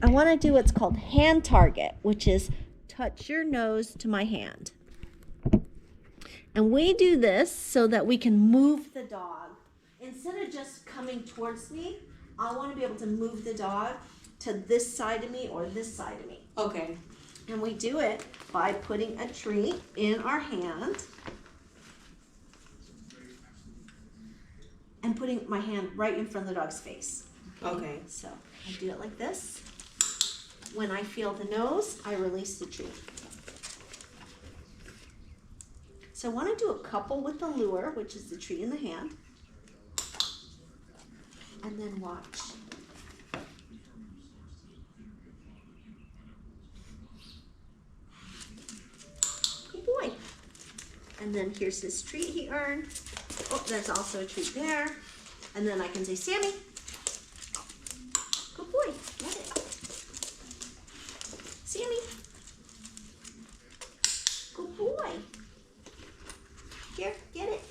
I want to do what's called hand target, which is touch your nose to my hand. And we do this so that we can move the dog. Instead of just coming towards me, I want to be able to move the dog to this side of me or this side of me. Okay. And we do it by putting a treat in our hand and putting my hand right in front of the dog's face. Okay. So I do it like this. When I feel the nose, I release the treat. So I want to do a couple with the lure, which is the treat in the hand. And then watch. Good boy. And then here's his treat he earned. Oh, there's also a treat there. And then I can say, Sammy. Good boy. Get it. Sammy. Good boy. Here, get it.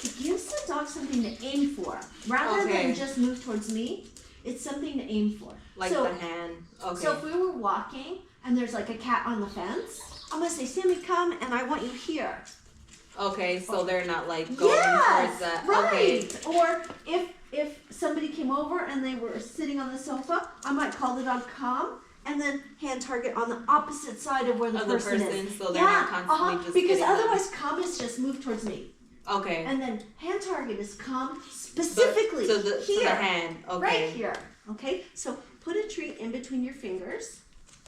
It gives the dog something to aim for. Rather than just move towards me, it's something to aim for. Like the hand. Okay. So if we were walking and there's like a cat on the fence, I'm going to say, Sammy, come, and I want you here. Okay, so they're not like going towards that. Right. Okay. Or if somebody came over and they were sitting on the sofa, I might call the dog come and then hand target on the opposite side of where the person is. So they're not constantly just because getting otherwise come is just move towards me. Okay. And then hand target is come specifically to the here. hand. Okay. Right here. Okay? So put a treat in between your fingers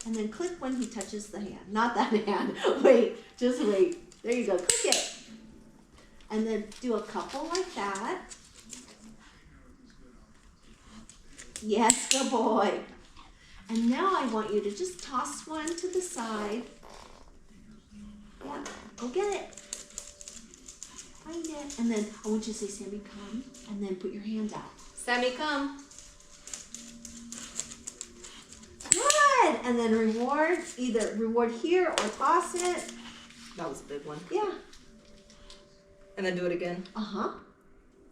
and then click when he touches the hand. Not that hand. Wait. Just wait. There you go. Click it. And then do a couple like that. Yes, good boy. And now I want you to just toss one to the side. Yeah, go get it. Find it. And then I want you to say, Sammy, come. And then put your hand out. Sammy, come. Good. And then reward. Either reward here or toss it. That was a big one. Yeah. And then do it again. Uh-huh.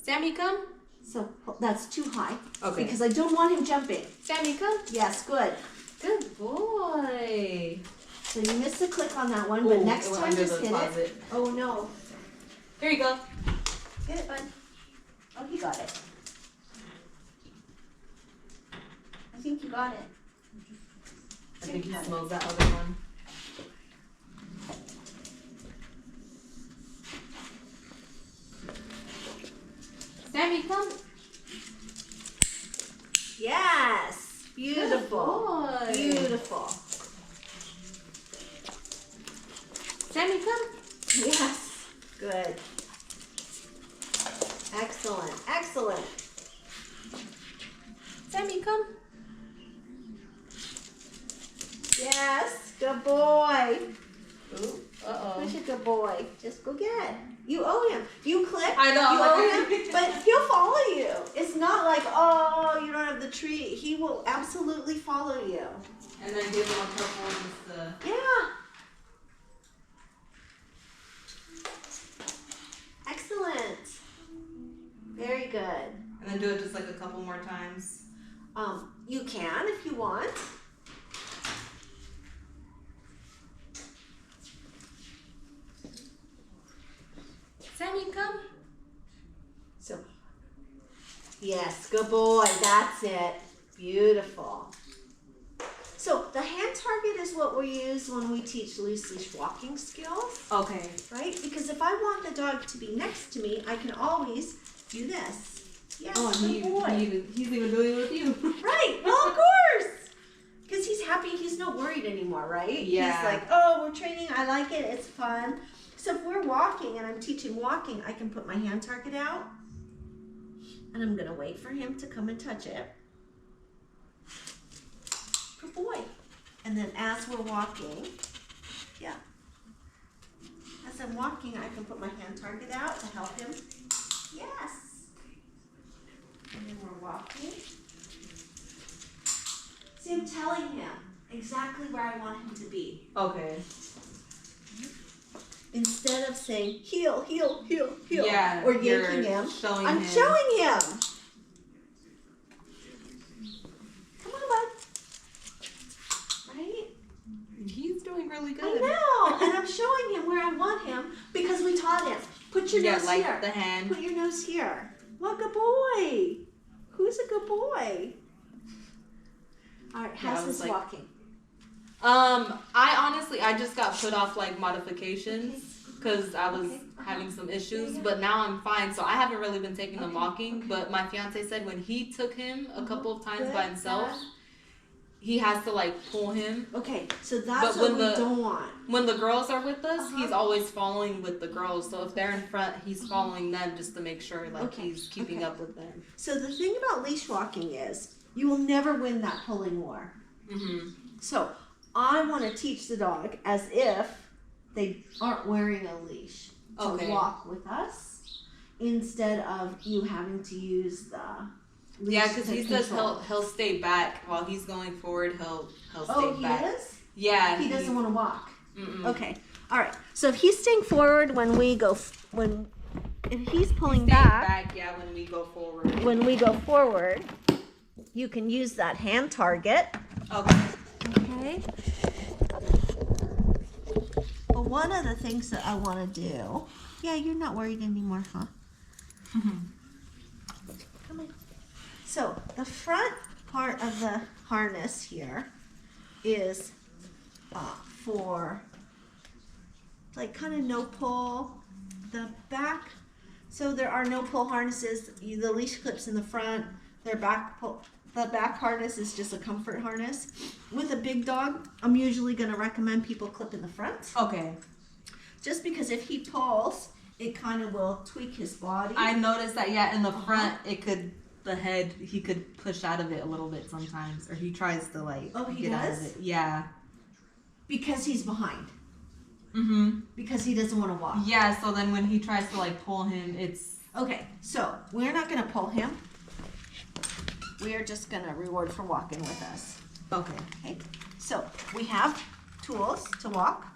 Sammy, come. So that's too high. Okay. Because I don't want him jumping. Sammy, come. Yes, good. Good boy. So you missed a click on that one, but next time just hit it. Oh no. Here you go. Get it, bud. Oh, he got it. I think you got it. I think he smells that other one. Sammy, come. Yes. Beautiful. Good boy. Beautiful. Sammy, come. Yes. Good. Excellent. Excellent. Sammy, come. Yes. Good boy. Ooh, uh-oh. Who's a good boy? Just go get it. You owe him. You click. I know. You owe him, but he'll follow you. It's not like, oh, you don't have the treat. He will absolutely follow you. And then give him a couple of the... Yeah. Excellent. Very good. And then do it just like a couple more times. You can if you want. Sammy, come. So, yes, good boy. That's it. Beautiful. So the hand target is what we use when we teach loose leash walking skills. Okay. Right? Because if I want the dog to be next to me, I can always do this. Yes, good boy. He's even doing it with you. Right. Well, of course. Because he's happy. He's not worried anymore, right? Yeah. He's like, oh, we're training. I like it. It's fun. So if we're walking and I'm teaching walking, I can put my hand target out. And I'm going to wait for him to come and touch it. Good boy. And then as we're walking, yeah. As I'm walking, I can put my hand target out to help him. Yes. And then we're walking. See, I'm telling him exactly where I want him to be. Okay. Instead of saying, heel, heel, heel, heel, Yeah, or yanking him, showing I'm him. showing him. Come on, bud. your Yeah, nose like here. the hand. Put your nose here. What good boy. Who's a good boy? All right, how's this like, walking? I just got put off like modifications because I was having some issues, but now I'm fine. So I haven't really been taking them walking. But my fiance said when he took him a couple of times by himself, he has to like pull him. Okay, so that's what we don't want. When the girls are with us, he's always following with the girls. So if they're in front, he's following them just to make sure like he's keeping up with them. So the thing about leash walking is you will never win that pulling war. Mm-hmm. So I want to teach the dog as if they aren't wearing a leash to walk with us instead of you having to use the leash. Yeah, because he says he'll stay back while he's going forward. He'll stay back. Oh, he is? Yeah. He doesn't want to walk. Mm-mm. Okay. All right. So if he's staying forward when we go, if he's pulling back, yeah, when we go forward. When we go forward, you can use that hand target. Okay. Okay. Well, one of the things that I want to do. Yeah, you're not worried anymore, huh? Come on. So the front part of the harness here is for like kind of no pull. The back, so there are no pull harnesses. The leash clips in the front. Their back pull. The back harness is just a comfort harness. With a big dog, I'm usually going to recommend people clip in the front. Okay. Just because if he pulls, it kind of will tweak his body. I noticed that, yeah, in the front, he could push out of it a little bit sometimes. Or he tries to, like, get out of it. Yeah. Because he's behind. Mm-hmm. Because he doesn't want to walk. Yeah, so then when he tries to, like, pull him, it's... Okay, so we're not going to pull him. We are just going to reward for walking with us. Okay. So we have tools to walk.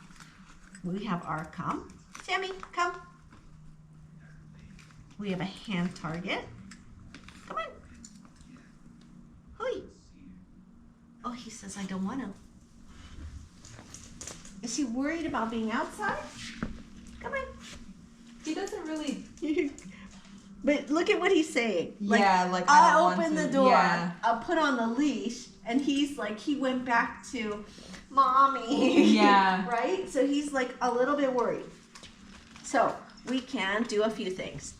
We have our come. Sammy, come. We have a hand target. Come on. Hoi. Oh, he says, I don't want to. Is he worried about being outside? Come on. He doesn't really... But look at what he's saying. Like I'll open the door. Yeah. I'll put on the leash, and he's like, he went back to mommy. Yeah. Right? So he's like a little bit worried. So we can do a few things.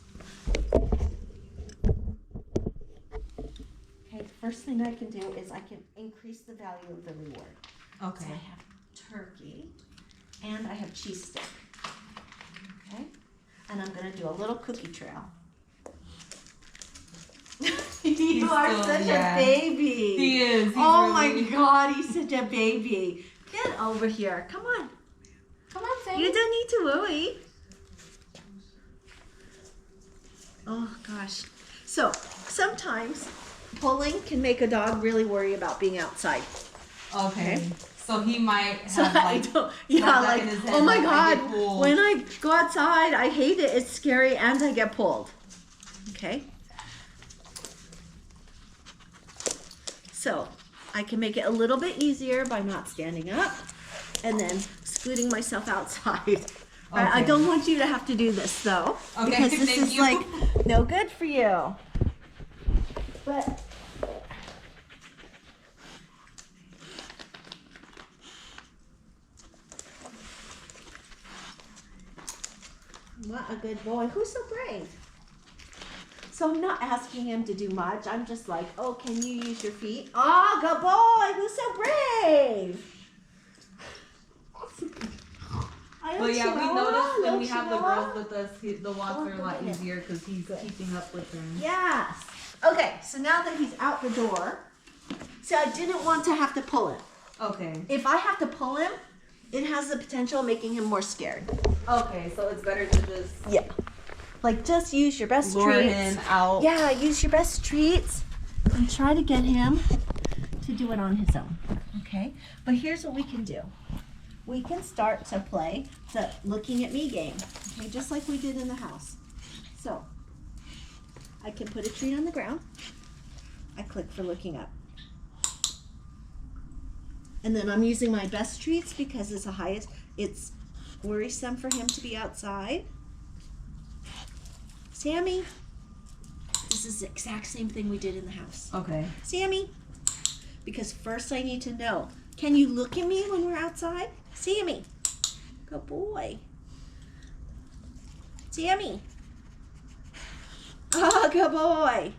Okay, the first thing I can do is I can increase the value of the reward. Okay. So I have turkey, and I have cheese stick. Okay? And I'm going to do a little cookie trail. You are such a baby. He is. Oh my God, he's such a baby. Get over here. Come on. Come on, Sammy. You don't need to worry. Oh gosh. So sometimes pulling can make a dog really worry about being outside. Okay. So he might have oh my God, when I go outside, I hate it. It's scary and I get pulled. Okay. So I can make it a little bit easier by not standing up and then scooting myself outside. Okay. I don't want you to have to do this though, because this is like no good for you. But what a good boy. Who's so brave? So I'm not asking him to do much. I'm just like, oh, can you use your feet? Oh, good boy. Who's so brave? But yeah, we noticed when we have the girls with us, the walks are a lot easier because he's keeping up with them. Yes. Okay, so now that he's out the door, so I didn't want to have to pull him. Okay. If I have to pull him, it has the potential of making him more scared. Okay, so it's better to just... Yeah. Like, just use your best lure treats. him out. Yeah, use your best treats and try to get him to do it on his own. Okay? But here's what we can do. We can start to play the looking at me game. Okay, just like we did in the house. So, I can put a treat on the ground. I click for looking up. And then I'm using my best treats because it's the highest. It's worrisome for him to be outside. Sammy, this is the exact same thing we did in the house. Okay. Sammy, because first I need to know, can you look at me when we're outside? Sammy, good boy. Sammy, oh, good boy.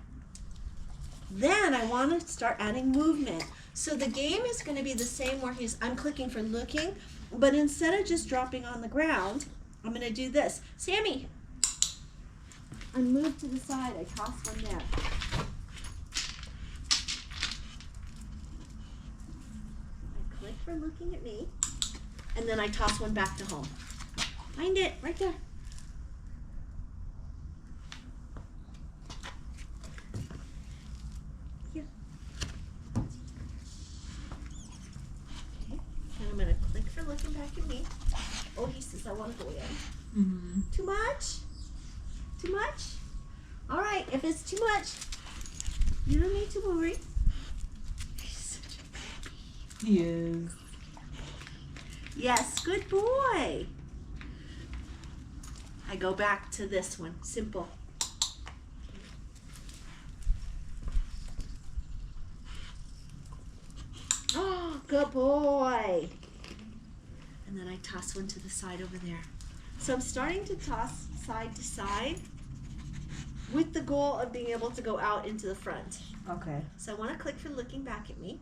Then I want to start adding movement. So the game is going to be the same where I'm clicking for looking, but instead of just dropping on the ground, I'm going to do this. Sammy, I move to the side. I toss one there. I click for looking at me, and then I toss one back to home. Find it, right there. Here. Okay, and I'm gonna click for looking back at me. Oh, he says I want to go in. Mm-hmm. Too much? Too much? All right, if it's too much, you don't need to worry. He's such a baby. He is. Yes, good boy. I go back to this one. Simple. Oh, good boy. And then I toss one to the side over there. So I'm starting to toss side to side with the goal of being able to go out into the front. Okay. So I want to click for looking back at me.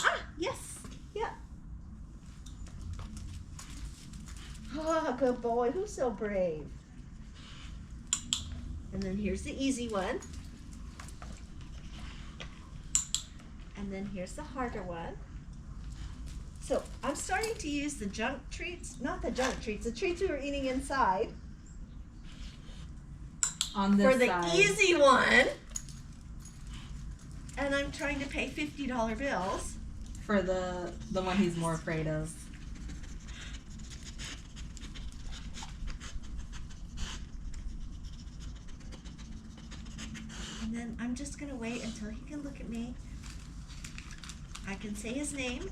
Ah, yes. Yeah. Oh, good boy. Who's so brave? And then here's the easy one. And then here's the harder one. So I'm starting to use the junk treats, not the junk treats, the treats we were eating inside. On this For the side. easy one. And I'm trying to pay $50 bills. For the one he's more afraid of. And then I'm just gonna wait until he can look at me. I can say his name,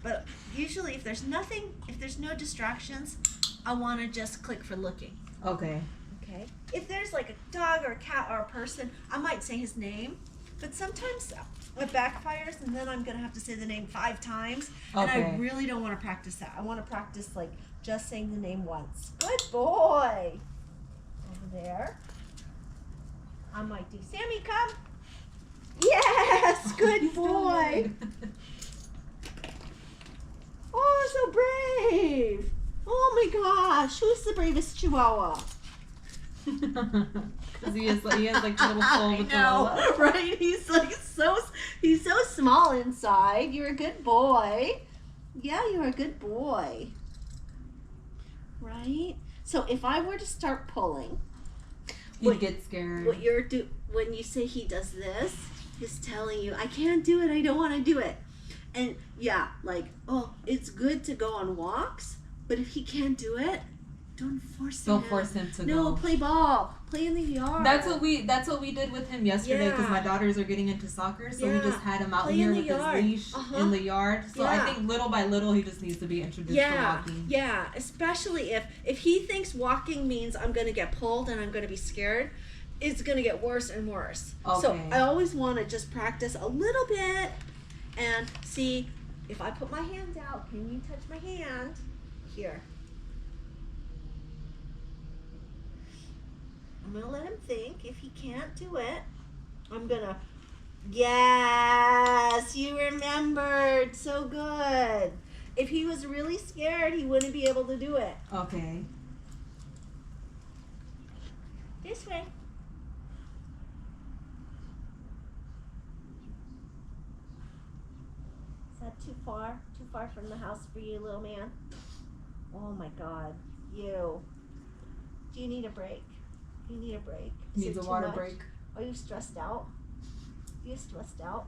but usually if there's no distractions, I wanna just click for looking. Okay. Okay. If there's like a dog or a cat or a person, I might say his name, but sometimes it backfires and then I'm gonna have to say the name 5 times, and I Okay. really don't wanna practice that. I wanna practice like just saying the name once. Good boy. Over there. I might do, Sammy, come. Yes, good boy. Oh, so brave. Oh my gosh, who's the bravest Chihuahua? Because he has like the little soul with the I know, right? He's like he's so small inside. You're a good boy. Yeah, you're a good boy. Right? So if I were to start pulling, He'd get scared. when you say he does this, he's telling you, I can't do it, I don't want to do it. And yeah, like, oh, it's good to go on walks, but if he can't do it, don't force him. Don't force him to go. No, play ball. Play in the yard. That's what we did with him yesterday because Yeah. my daughters are getting into soccer, so we Yeah. just had him out Play here in the with yard. his leash in the yard. So Yeah. I think little by little he just needs to be introduced to walking. Yeah, especially if he thinks walking means I'm going to get pulled and I'm going to be scared, it's going to get worse and worse. So Okay. I always want to just practice a little bit and see if I put my hand out, can you touch my hand? Here. I'm going to let him think. If he can't do it, I'm going to, yes, you remembered. So good. If he was really scared, he wouldn't be able to do it. Okay. This way. Is that too far? Too far from the house for you, little man? Oh my God. You. Do you need a break? You need a break. Is Needs it a too water much? break. Are you stressed out? Are you stressed out?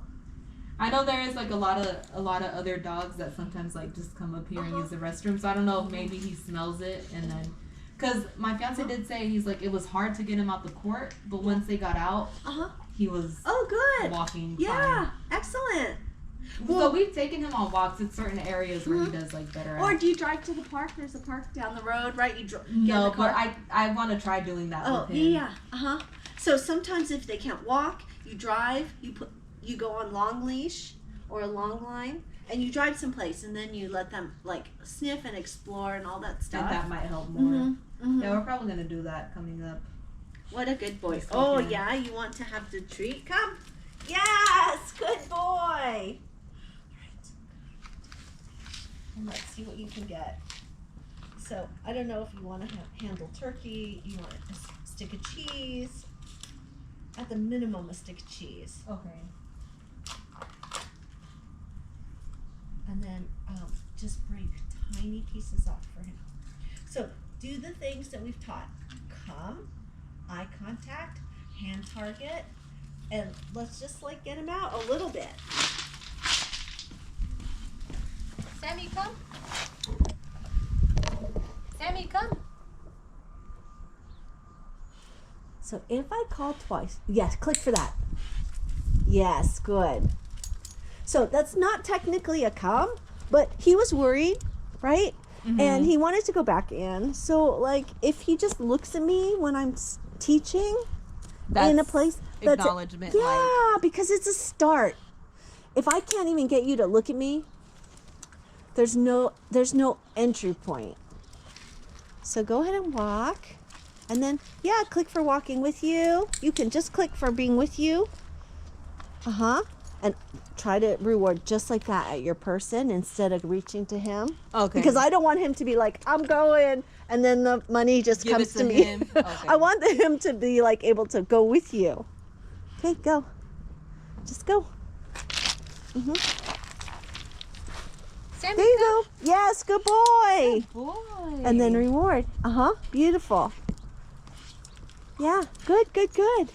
I know there is like a lot of other dogs that sometimes like just come up here and use the restroom. So I don't know if maybe he smells it and then, cause my fiance did say he's like it was hard to get him out the court, but once they got out, he was Oh, good. walking. Yeah, fine. excellent. So we've taken him on walks in certain areas where he does like better. Or do you drive to the park? There's a park down the road, right? You get in No, the car. but I want to try doing that with him. Yeah. So sometimes if they can't walk, you drive. You go on long leash or a long line, and you drive someplace, and then you let them like sniff and explore and all that stuff. And that might help more. Yeah, we're probably gonna do that coming up. What a good boy. This Oh weekend. yeah, you want to have the treat? Come. Yes, good boy. And let's see what you can get. So I don't know if you want to handle turkey, you want a stick of cheese. At the minimum, a stick of cheese. Okay. And then just break tiny pieces off for him. So do the things that we've taught. Come, eye contact, hand target, and let's just like get him out a little bit. Sammy, come. Sammy, come. So if I call twice, yes, click for that. Yes, good. So that's not technically a come, but he was worried, right? And he wanted to go back in. So like if he just looks at me when I'm teaching in a place, that's acknowledgement. yeah, because it's a start. If I can't even get you to look at me, there's no entry point. So go ahead and walk. And then, yeah, click for walking with you. You can just click for being with you. And try to reward just like that at your person instead of reaching to him. Okay. Because I don't want him to be like, I'm going, and then the money just Give comes it to me. him. Okay. I want him to be like able to go with you. Okay, go. Just go. Sammy, There you go. Yes, good boy. boy. And then reward. Beautiful. Yeah, good, good, good.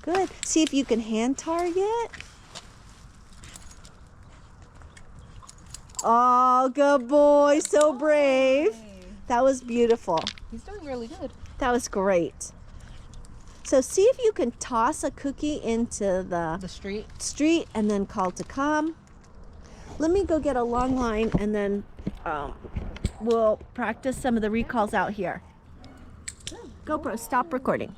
Good. See if you can hand target. Oh, good boy. So brave. That was beautiful. He's doing really good. That was great. So see if you can toss a cookie into the street and then call to come. Let me go get a long line and then we'll practice some of the recalls out here. GoPro, stop recording.